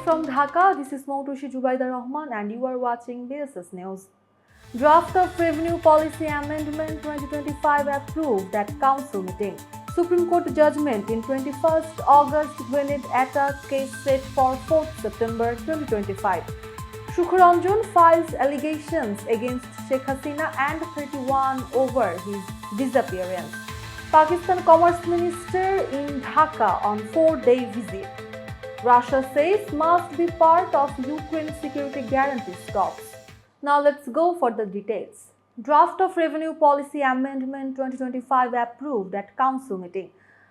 from Dhaka, this is Moutushi Jubaida Rahman and you are watching BSS News. Draft of Revenue Policy Amendment 2025 approved at Council meeting. Supreme Court judgment in 21st August grenade attack case set for 4th September 2025. Sukharanjan files allegations against Sheikh Hasina and 31 over his disappearance. Pakistan Commerce Minister in Dhaka on 4-day visit. Russia says must be part of Ukraine security guarantee talks. Now let's go for the details. Draft of Revenue Policy Amendment 2025 approved at Council meeting.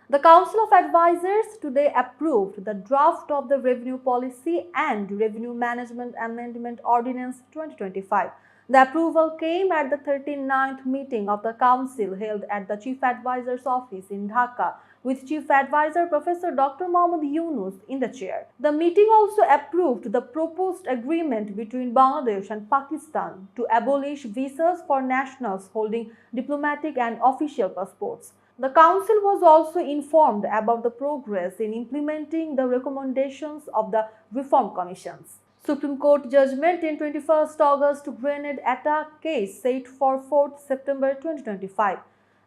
The Council of Advisors today approved the draft of the Revenue Policy and Revenue Management Amendment Ordinance 2025. The approval came at the 39th meeting of the Council held at the Chief Advisor's office in Dhaka, with Chief Advisor Professor Dr. Mohammad Yunus in the chair. The meeting also approved the proposed agreement between Bangladesh and Pakistan to abolish visas for nationals holding diplomatic and official passports. The Council was also informed about the progress in implementing the recommendations of the Reform Commissions. Supreme Court judgment in 21st August grenade attack case set for 4th September 2025.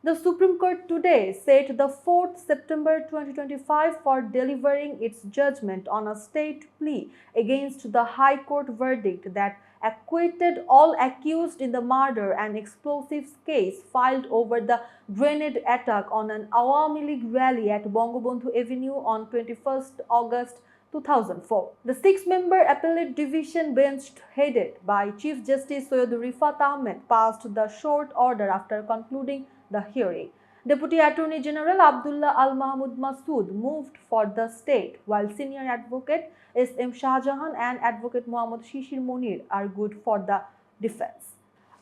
The Supreme Court today set the 4th September 2025 for delivering its judgment on a state plea against the High Court verdict that acquitted all accused in the murder and explosives case filed over the grenade attack on an Awami League rally at Bangabandhu Avenue on 21st August 2004. The 6-member appellate division bench headed by Chief Justice Soyed Rifat Ahmed passed the short order after concluding the hearing. Deputy Attorney General Abdullah Al Mahmoud Masood moved for the state, while Senior Advocate S.M. Shahjahan and Advocate Muhammad Shishir Munir argued for the defense.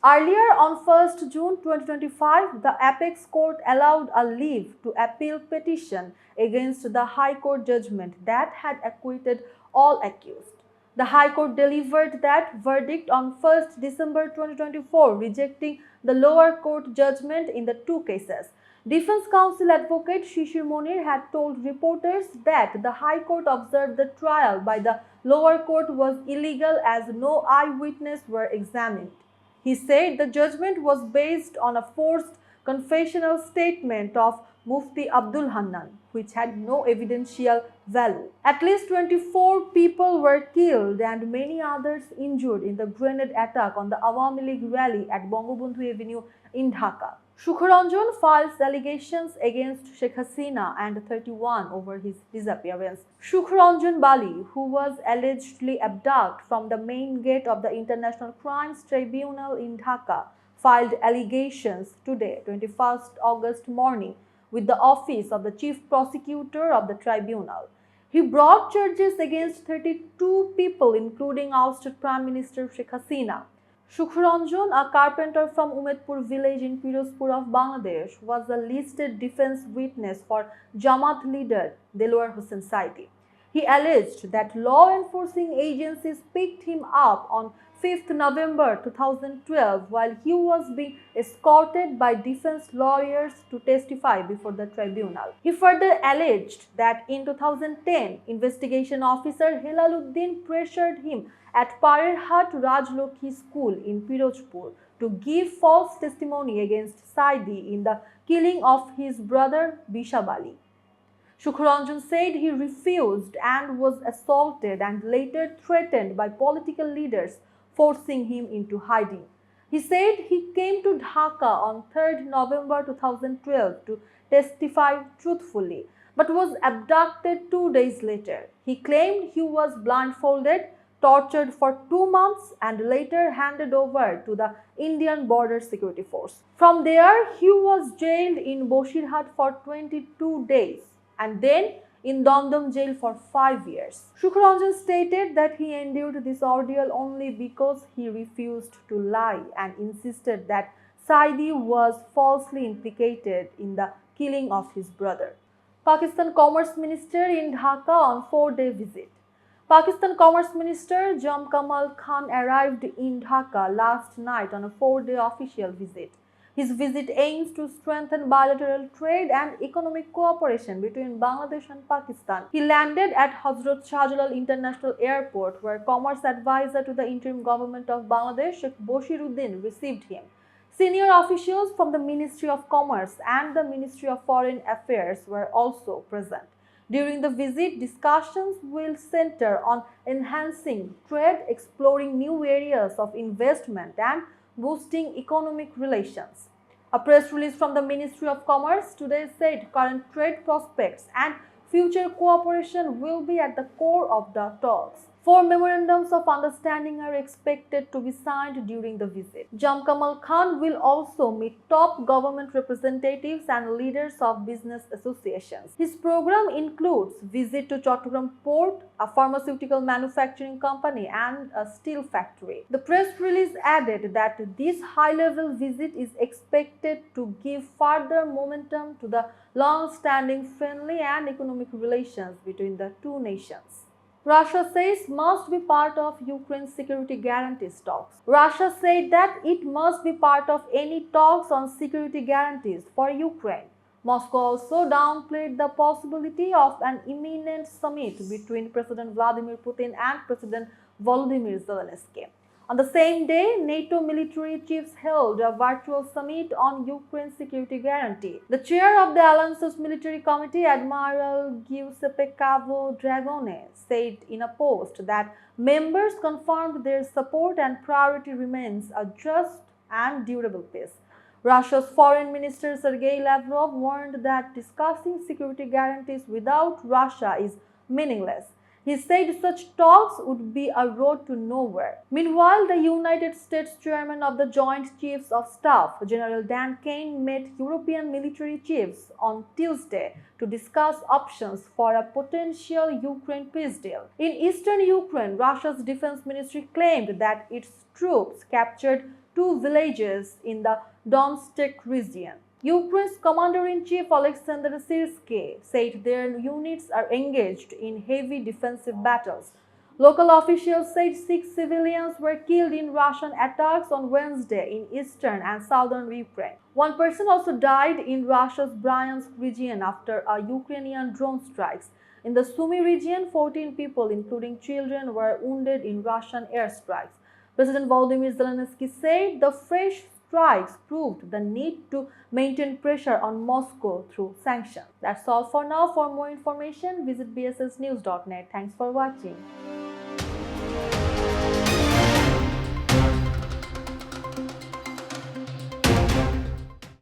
Earlier on 1st June 2025, the Apex Court allowed a leave to appeal petition against the High Court judgment that had acquitted all accused. The High Court delivered that verdict on 1st December 2024, rejecting the lower court judgment in the two cases. Defense Counsel Advocate Shishir Munir had told reporters that the High Court observed the trial by the lower court was illegal as no eyewitness were examined. He said the judgment was based on a forced confessional statement of Mufti Abdul Hannan, which had no evidential value. At least 24 people were killed and many others injured in the grenade attack on the Awami League rally at Bangabandhu Avenue in Dhaka. Sukharanjan files allegations against Sheikh Hasina and 31 over his disappearance. Sukharanjan Bali, who was allegedly abducted from the main gate of the International Crimes Tribunal in Dhaka, filed allegations today, 21st August morning, with the office of the Chief Prosecutor of the tribunal. He brought charges against 32 people, including ousted Prime Minister Sheikh Hasina. Sukharanjan, a carpenter from Umedpur village in Pirozpur of Bangladesh, was a listed defense witness for Jamaat leader Delwar Hossain Saidi. He alleged that law enforcing agencies picked him up on 5th November 2012 while he was being escorted by defense lawyers to testify before the tribunal. He further alleged that in 2010, investigation officer Helaluddin pressured him at Parerhat Rajlokhi School in Pirozpur to give false testimony against Saidi in the killing of his brother Bishab Ali. Sukharanjan said he refused and was assaulted and later threatened by political leaders, forcing him into hiding. He said he came to Dhaka on 3rd November 2012 to testify truthfully, but was abducted 2 days later. He claimed he was blindfolded, tortured for 2 months, and later handed over to the Indian Border Security Force. From there, he was jailed in Bosirhat for 22 days and then in Damdam jail for 5 years. Sukharanjan stated that he endured this ordeal only because he refused to lie and insisted that Saidi was falsely implicated in the killing of his brother. Pakistan Commerce Minister in Dhaka on 4-day visit. Pakistan Commerce Minister Jam Kamal Khan arrived in Dhaka last night on a 4-day official visit. His visit aims to strengthen bilateral trade and economic cooperation between Bangladesh and Pakistan. He landed at Hazrat Shahjalal International Airport, where Commerce Advisor to the interim government of Bangladesh, Sheikh Boshiruddin, received him. Senior officials from the Ministry of Commerce and the Ministry of Foreign Affairs were also present. During the visit, discussions will center on enhancing trade, exploring new areas of investment, and boosting economic relations. A press release from the Ministry of Commerce today said current trade prospects and future cooperation will be at the core of the talks. 4 memorandums of understanding are expected to be signed during the visit. Jamkamal Khan will also meet top government representatives and leaders of business associations. His program includes visit to Chattogram Port, a pharmaceutical manufacturing company, and a steel factory. The press release added that this high-level visit is expected to give further momentum to the long-standing friendly and economic relations between the two nations. Russia says must be part of Ukraine's security guarantees talks. Russia said that it must be part of any talks on security guarantees for Ukraine. Moscow also downplayed the possibility of an imminent summit between President Vladimir Putin and President Volodymyr Zelensky. On the same day, NATO military chiefs held a virtual summit on Ukraine's security guarantee. The chair of the alliance's military committee, Admiral Giuseppe Cavo Dragone, said in a post that members confirmed their support and priority remains a just and durable peace. Russia's Foreign Minister Sergei Lavrov warned that discussing security guarantees without Russia is meaningless. He said such talks would be a road to nowhere. Meanwhile, the United States chairman of the Joint Chiefs of Staff, General Dan Kane, met European military chiefs on Tuesday to discuss options for a potential Ukraine peace deal. In eastern Ukraine, Russia's defense ministry claimed that its troops captured 2 villages in the Donetsk region. Ukraine's Commander-in-Chief Alexander Syrsky said their units are engaged in heavy defensive battles. Local officials said 6 civilians were killed in Russian attacks on Wednesday in eastern and southern Ukraine. 1 person also died in Russia's Bryansk region after a Ukrainian drone strikes. In the Sumy region, 14 people, including children, were wounded in Russian airstrikes. President Volodymyr Zelensky said the fresh strikes proved the need to maintain pressure on Moscow through sanctions. That's all for now. For more information, visit bssnews.net. Thanks for watching.